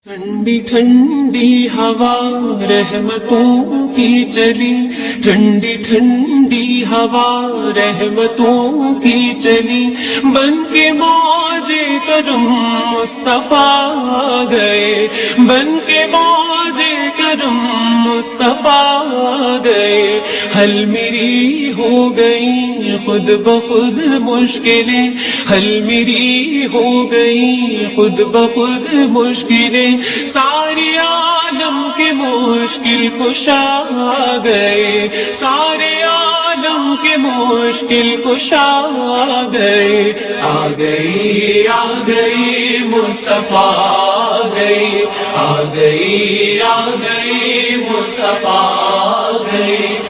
ٹھنڈی ٹھنڈی ہوا رحمتوں کی چلی، ٹھنڈی ٹھنڈی ہوا رحمتوں کی چلی، بن کے موج کرم مصطفیٰ گئے، بن کے موج کرم مصطفیٰ گئے، حل میری ہو گئی خود بخود مشکلیں، حل میری ہو گئی خود بخود مشکلیں، سارے عالم کے مشکل کشا گئے، سارے عالم کے مشکل کشا گئے، آ گئی مصطفیٰ آ گئی، آ گئی مصطفیٰ آ گئی۔